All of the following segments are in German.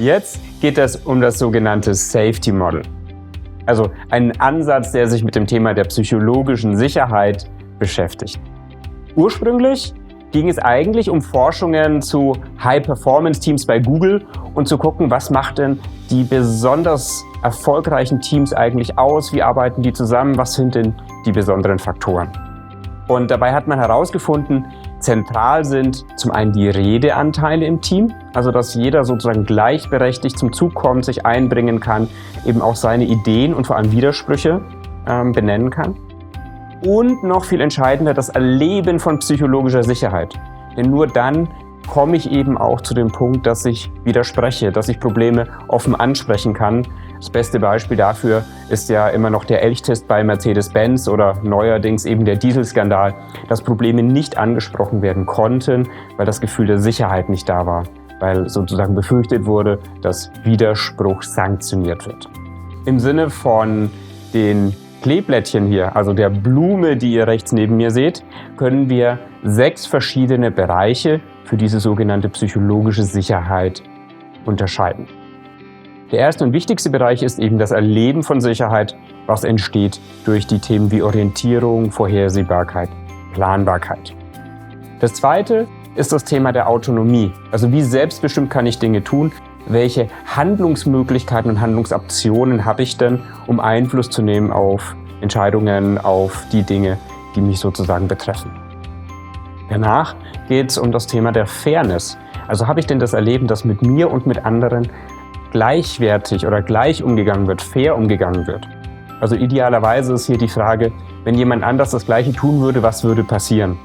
Jetzt geht es um das sogenannte Safety Model. Also einen Ansatz, der sich mit dem Thema der psychologischen Sicherheit beschäftigt. Ursprünglich ging es eigentlich um Forschungen zu High-Performance-Teams bei Google und zu gucken, was macht denn die besonders erfolgreichen Teams eigentlich aus, wie arbeiten die zusammen, was sind denn die besonderen Faktoren. Und dabei hat man herausgefunden, zentral sind zum einen die Redeanteile im Team, also dass jeder sozusagen gleichberechtigt zum Zug kommt, sich einbringen kann, eben auch seine Ideen und vor allem Widersprüche benennen kann. Und noch viel entscheidender, das Erleben von psychologischer Sicherheit. Denn nur dann komme ich eben auch zu dem Punkt, dass ich widerspreche, dass ich Probleme offen ansprechen kann. Das beste Beispiel dafür ist ja immer noch der Elchtest bei Mercedes-Benz oder neuerdings eben der Dieselskandal, dass Probleme nicht angesprochen werden konnten, weil das Gefühl der Sicherheit nicht da war, weil sozusagen befürchtet wurde, dass Widerspruch sanktioniert wird. Im Sinne von den Kleeblättchen hier, also der Blume, die ihr rechts neben mir seht, können wir 6 verschiedene Bereiche für diese sogenannte psychologische Sicherheit unterscheiden. Der erste und wichtigste Bereich ist eben das Erleben von Sicherheit, was entsteht durch die Themen wie Orientierung, Vorhersehbarkeit, Planbarkeit. Das zweite ist das Thema der Autonomie. Also wie selbstbestimmt kann ich Dinge tun? Welche Handlungsmöglichkeiten und Handlungsoptionen habe ich denn, um Einfluss zu nehmen auf Entscheidungen, auf die Dinge, die mich sozusagen betreffen? Danach geht es um das Thema der Fairness. Also habe ich denn das Erleben, dass mit mir und mit anderen gleichwertig oder gleich umgegangen wird, fair umgegangen wird? Also idealerweise ist hier die Frage, wenn jemand anders das Gleiche tun würde, was würde passieren?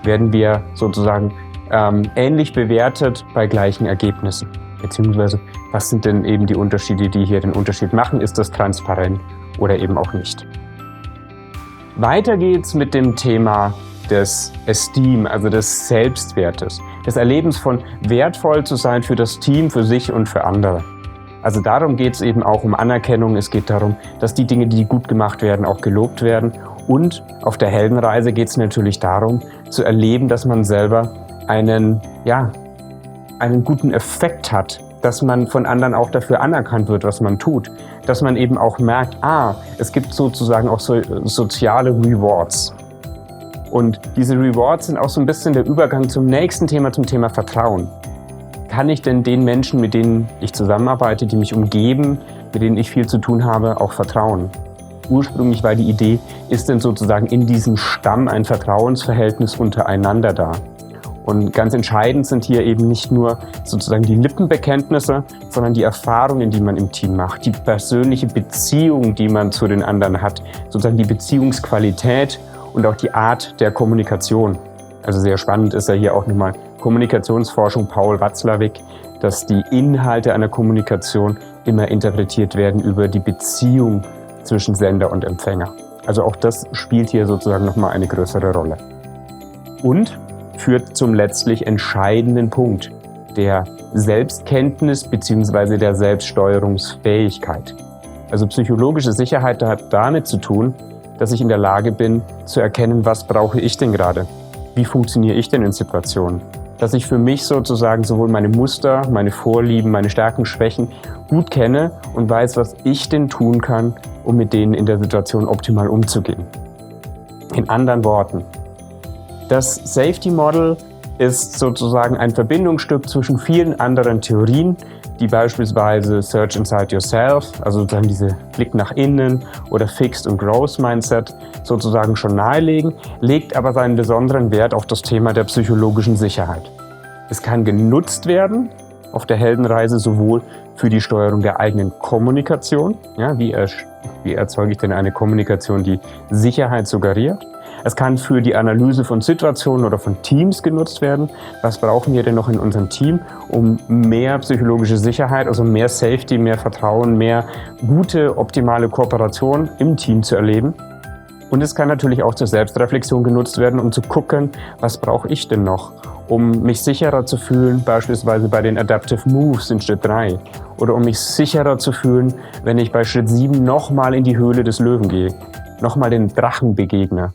Werden wir sozusagen ähnlich bewertet bei gleichen Ergebnissen? Beziehungsweise, was sind denn eben die Unterschiede, die hier den Unterschied machen? Ist das transparent oder eben auch nicht? Weiter geht's mit dem Thema des Esteem, also des Selbstwertes, des Erlebens von wertvoll zu sein für das Team, für sich und für andere. Also darum geht es eben auch um Anerkennung. Es geht darum, dass die Dinge, die gut gemacht werden, auch gelobt werden. Und auf der Heldenreise geht es natürlich darum, zu erleben, dass man selber einen guten Effekt hat, dass man von anderen auch dafür anerkannt wird, was man tut. Dass man eben auch merkt, es gibt sozusagen auch so soziale Rewards. Und diese Rewards sind auch so ein bisschen der Übergang zum nächsten Thema, zum Thema Vertrauen. Kann ich denn den Menschen, mit denen ich zusammenarbeite, die mich umgeben, mit denen ich viel zu tun habe, auch vertrauen? Ursprünglich war die Idee, ist denn sozusagen in diesem Stamm ein Vertrauensverhältnis untereinander da? Und ganz entscheidend sind hier eben nicht nur sozusagen die Lippenbekenntnisse, sondern die Erfahrungen, die man im Team macht, die persönliche Beziehung, die man zu den anderen hat, sozusagen die Beziehungsqualität und auch die Art der Kommunikation. Also sehr spannend ist ja hier auch nochmal Kommunikationsforschung Paul Watzlawick, dass die Inhalte einer Kommunikation immer interpretiert werden über die Beziehung zwischen Sender und Empfänger. Also auch das spielt hier sozusagen nochmal eine größere Rolle. Und führt zum letztlich entscheidenden Punkt, der Selbstkenntnis bzw. der Selbststeuerungsfähigkeit. Also psychologische Sicherheit hat damit zu tun, dass ich in der Lage bin, zu erkennen, was brauche ich denn gerade? Wie funktioniere ich denn in Situationen? Dass ich für mich sozusagen sowohl meine Muster, meine Vorlieben, meine Stärken, Schwächen gut kenne und weiß, was ich denn tun kann, um mit denen in der Situation optimal umzugehen. In anderen Worten, das Safety Model ist sozusagen ein Verbindungsstück zwischen vielen anderen Theorien, die beispielsweise Search Inside Yourself, also sozusagen diese Blick nach innen oder Fixed und Growth Mindset sozusagen schon nahelegen, legt aber seinen besonderen Wert auf das Thema der psychologischen Sicherheit. Es kann genutzt werden auf der Heldenreise sowohl für die Steuerung der eigenen Kommunikation, wie erzeuge ich denn eine Kommunikation, die Sicherheit suggeriert. Es kann für die Analyse von Situationen oder von Teams genutzt werden. Was brauchen wir denn noch in unserem Team, um mehr psychologische Sicherheit, also mehr Safety, mehr Vertrauen, mehr gute, optimale Kooperation im Team zu erleben? Und es kann natürlich auch zur Selbstreflexion genutzt werden, um zu gucken, was brauche ich denn noch, um mich sicherer zu fühlen, beispielsweise bei den Adaptive Moves in Schritt 3. Oder um mich sicherer zu fühlen, wenn ich bei Schritt 7 nochmal in die Höhle des Löwen gehe, nochmal den Drachen begegne.